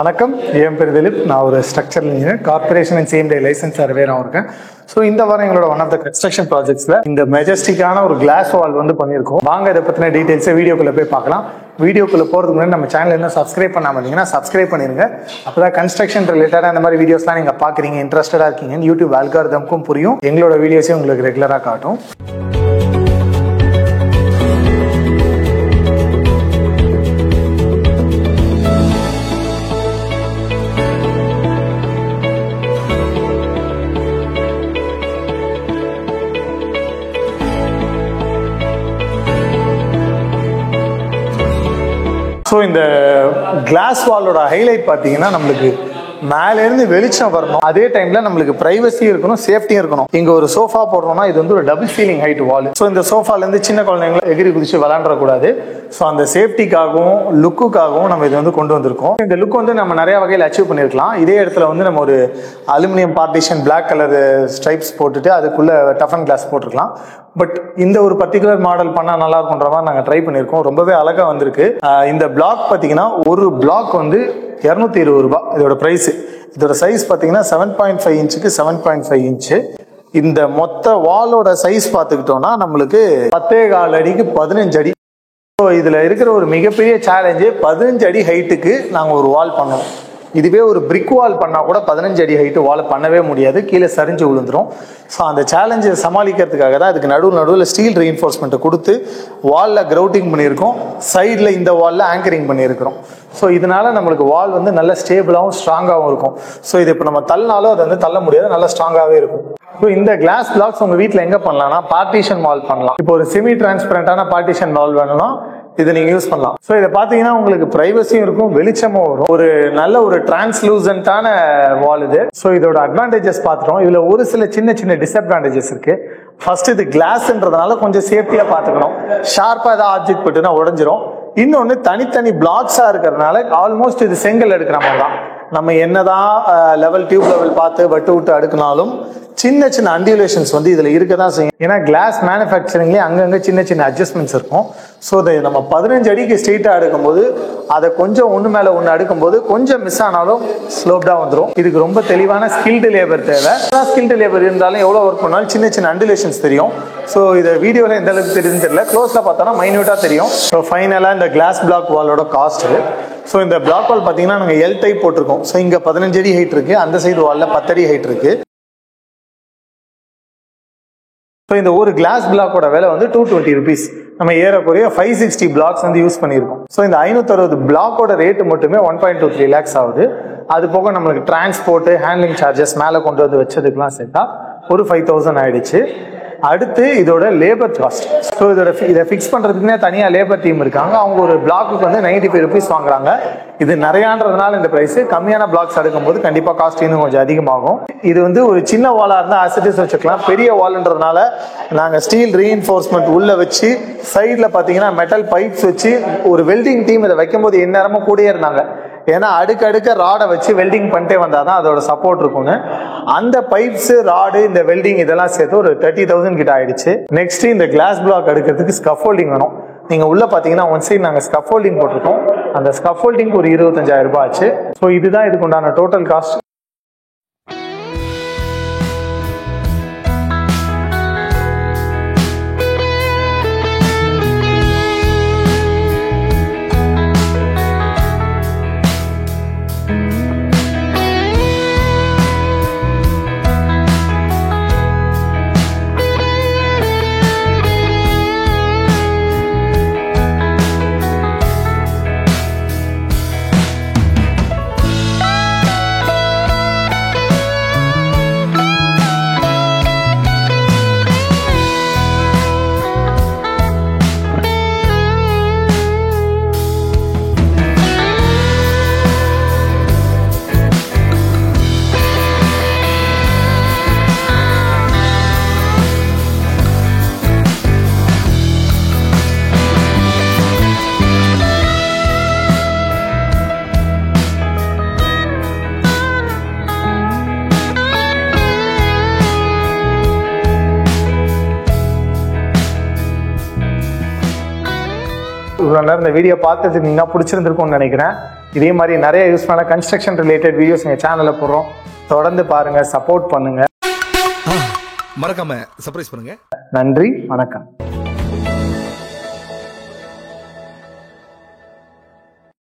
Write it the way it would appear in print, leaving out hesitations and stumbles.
வணக்கம், என் பேர் திலீப். நான் ஒரு structural engineer, corporation and same day licence சர்வேராக இருக்கேன். ஸோ இந்த வாரம் எங்களோட ஒன் ஆஃப் த கன்ஸ்ட்ரக்ஷன் ப்ராஜெக்ட்ஸில் இந்த மெஜஸ்டிக்கான ஒரு கிளாஸ் வால் பண்ணியிருக்கோம். வாங்க இதை பற்றின டீட்டெயில்ஸை வீடியோக்குள்ளே போய் பார்க்கலாம். வீடியோக்குள்ளே போகிறதுக்கு முன்னாடி நம்ம சேனல் என்ன சப்ஸ்கிரைப் பண்ணாமல் இருந்தீங்கன்னா சப்ஸ்கிரைப் பண்ணிடுங்க. அப்போ தான் கன்ஸ்ட்ரக்ஷன் ரிலேட்டடாக அந்த மாதிரி வீடியோஸ்லாம் நீங்கள் பார்க்குறீங்க, இன்ட்ரெஸ்டடாக இருக்கீங்கன்னு யூடியூப் அல்காரிதம்க்கும் புரியும், எங்களோட வீடியோஸையும் உங்களுக்கு ரெகுலராக காட்டும். ஸோ இந்த கிளாஸ் வாலோட ஹைலைட் பார்த்தீங்கன்னா, நம்மளுக்கு மேலேருந்து வெளிச்சம் வரணும், அதே டைம்ல நம்மளுக்கு பிரைவசியும் இருக்கணும், சேஃப்டியும் இருக்கணும். இங்க ஒரு சோஃபா போடுறோம்னா இது ஒரு டபுள் சீலிங் ஹைட் வால். ஸோ இந்த சோஃபால இருந்து சின்ன குழந்தைங்களும் எகிரி குதிச்சு விளாண்டக்கூடாது. ஸோ அந்த சேஃப்டிக்காகவும் லுக்குக்காகவும் நம்ம இது கொண்டு வந்திருக்கோம். இந்த லுக் நம்ம நிறைய வகையில் அச்சீவ் பண்ணியிருக்கலாம். இதே இடத்துல நம்ம ஒரு aluminium partition black colour stripes போட்டுட்டு அதுக்குள்ள டஃபன் கிளாஸ் போட்டிருக்கலாம். பட் இந்த ஒரு பர்டிகுலர் மாடல் பண்ணா நல்லா இருக்குன்ற மாதிரி நாங்கள் ட்ரை பண்ணியிருக்கோம். ரொம்பவே அழகா வந்திருக்கு. இந்த பிளாக் பார்த்தீங்கன்னா ஒரு பிளாக் 220 ரூபாய் இதோட பிரைஸ். இதோட சைஸ் பார்த்தீங்கன்னா 7.5 இன்ச்சுக்கு 7.5 இன்ச்சு. இந்த மொத்த வாலோட சைஸ் பார்த்துக்கிட்டோம்னா நம்மளுக்கு 10.4 அடிக்கு 15 அடி. ஸோ இதில் இருக்கிற ஒரு மிகப்பெரிய சேலஞ்சு 15 அடி ஹைட்டுக்கு நாங்கள் ஒரு வால் பண்ணோம். இதுவே ஒரு பிரிக் வால் பண்ணால் கூட 15 அடி ஹைட்டு வால் பண்ணவே முடியாது, கீழே சரிஞ்சு விழுந்துடும். ஸோ அந்த சேலஞ்சை சமாளிக்கிறதுக்காக தான் அதுக்கு நடுவில் ஸ்டீல் ரீஎன்ஃபோர்ஸ்மெண்ட்டை கொடுத்து வாலில் கிரவுட்டிங் பண்ணியிருக்கோம், சைடில் இந்த வாலில் ஆங்கரிங் பண்ணியிருக்கிறோம். ஸோ இதனால நம்மளுக்கு வால் நல்ல ஸ்டேபிளாகவும் ஸ்ட்ராங்காகவும் இருக்கும். ஸோ இது இப்போ நம்ம தள்ளினாலும் அது தள்ள முடியாது, நல்லா ஸ்ட்ராங்காகவே இருக்கும். ஸோ இந்த கிளாஸ் பிளாக்ஸ் உங்கள் வீட்டில் எங்கே பண்ணலாம்னா பார்ட்டிஷன் வால் பண்ணலாம். இப்போ ஒரு செமி டிரான்ஸ்பரண்டான பார்ட்டிஷன் வால் வேணும்னா இதை நீங்க யூஸ் பண்ணலாம். ஸோ இதை பார்த்தீங்கன்னா உங்களுக்கு பிரைவசியும் இருக்கும், வெளிச்சமும் வரும், ஒரு நல்ல ஒரு டிரான்ஸ்லூசன்டான வால் இது. ஸோ இதோட அட்வான்டேஜஸ் பார்த்துட்டோம். இதுல ஒரு சில சின்ன டிஸ்அட்வான்டேஜஸ் இருக்கு. ஃபர்ஸ்ட் இது கிளாஸ்ன்றதுனால கொஞ்சம் சேஃப்டியா பார்த்துக்கணும். ஷார்ப்பா ஏதாவது ஆப்ஜெக்ட் போட்டுனா உடஞ்சிரும். இன்னொன்று தனித்தனி பிளாக்ஸா இருக்கிறதுனால ஆல்மோஸ்ட் இது செங்கல் எடுக்கிற மாதிரி தான். நம்ம என்னதான் டியூப் லெவல் பார்த்து வட்டு விட்டு அடுக்கினாலும் சின்ன அண்டிகுலேஷன்ஸ் இதுல இருக்க தான் செய்யும். ஏன்னா கிளாஸ் மேனுஃபேக்சரிங்லேயே அங்கங்க சின்ன அட்ஜஸ்ட்மெண்ட்ஸ் இருக்கும். ஸோ அதை நம்ம 15 அடிக்கு ஸ்ட்ரெயிட்டா அடுக்கும்போது அதை கொஞ்சம் ஒன்று மேலே ஒன்று அடுக்கும்போது கொஞ்சம் மிஸ் ஆனாலும் ஸ்லோப்டா வந்துடும். இதுக்கு ரொம்ப தெளிவான ஸ்கில்டு லேபர் தேவை. ஸ்கில்டு லேபர் இருந்தாலும் எவ்வளோ ஒர்க் பண்ணாலும் சின்ன அண்டிகுலேஷன்ஸ் தெரியும். ஸோ இதை வீடியோவில் எந்த அளவுக்கு தெரியுதுன்னு தெரியல, க்ளோஸில் பார்த்தோன்னா மைன்யூட்டா தெரியும். ஸோ ஃபைனலாக இந்த கிளாஸ் பிளாக் வாலோட காஸ்ட். ஸோ இந்த பிளாக் வால் பார்த்தீங்கன்னா நாங்கள் எல் டைப் போட்டிருக்கோம். ஸோ இங்கே 15 அடி ஹைட் இருக்கு, அந்த சைடு வாலில் 10 அடி ஹைட் இருக்கு. ஸோ இந்த ஒரு கிளாஸ் பிளாக்கோட விலை 220 ருபீஸ். நம்ம ஏறக்குறைய 560 பிளாக்ஸ் யூஸ் பண்ணியிருக்கோம். ஸோ இந்த 560 பிளாக்கோட ரேட்டு மட்டுமே 1.23 lakhs ஆகுது. அது போக நம்மளுக்கு டிரான்ஸ்போர்ட், ஹேண்ட்லிங் சார்ஜஸ் மேலே கொண்டு வச்சதுக்கெல்லாம் சேர்த்தா ஒரு 5000 ஆயிடுச்சு. அடுத்து இதோட லேபர் காஸ்ட். ஸோ இதை ஃபிக்ஸ் பண்ணுறதுக்குன்னே தனியாக லேபர் டீம் இருக்காங்க. அவங்க ஒரு பிளாக்கு 95 ருபீஸ் வாங்குறாங்க. இது நிறையான்றதுனால இந்த ப்ரைஸ், கம்மியான பிளாக்ஸ் எடுக்கும்போது கண்டிப்பாக காஸ்ட் இன்னும் கொஞ்சம் அதிகமாகும். இது ஒரு சின்ன வாலாக இருந்தால் ஆசிட்டிஸ் வச்சுக்கலாம். பெரிய வால்ன்றதுனால நாங்கள் ஸ்டீல் ரீஎன்ஃபோர்ஸ்மெண்ட் உள்ள வச்சு சைடில் பார்த்தீங்கன்னா மெட்டல் பைப்ஸ் வச்சு ஒரு வெல்டிங் டீம் இதை வைக்கும்போது எந்நேரமும் கூடயே இருந்தாங்க. ஏன்னா அடுக்க ராடை வச்சு வெல்டிங் பண்ணிட்டே வந்தாதான் அதோட சப்போர்ட் இருக்கும்னு. அந்த பைப்ஸ், ராடு, இந்த வெல்டிங் இதெல்லாம் சேர்த்து ஒரு 30,000 கிட்ட ஆயிடுச்சு. நெக்ஸ்ட் இந்த கிளாஸ் பிளாக் அடுக்கிறதுக்கு ஸ்கஃபோல்டிங் வேணும். நீங்க உள்ள பாத்தீங்கன்னா ஒன் சைடு நாங்க ஸ்கஃபோல்டிங் போட்டிருக்கோம். அந்த ஸ்கஃபோல்டிங் ஒரு 25,000 ரூபாய் ஆச்சு. ஸோ இதுதான் இதுக்கு உண்டான டோட்டல் காஸ்ட். இவ்வளோ நேரம் இந்த வீடியோ பார்த்துட்டு இருந்தீங்கன்னா பிடிச்சிருந்துருக்கும்னு நினைக்கிறேன். இதே மாதிரி நிறைய யூஸ்ஃபுல்லான கன்ஸ்ட்ரக்ஷன் ரிலேட்டட் வீடியோஸ் எங்கள் சேனலில் போடுறோம். தொடர்ந்து பாருங்க, சப்போர்ட் பண்ணுங்க. மறக்காம சர்ப்ரைஸ் பண்ணுங்க. நன்றி, வணக்கம்.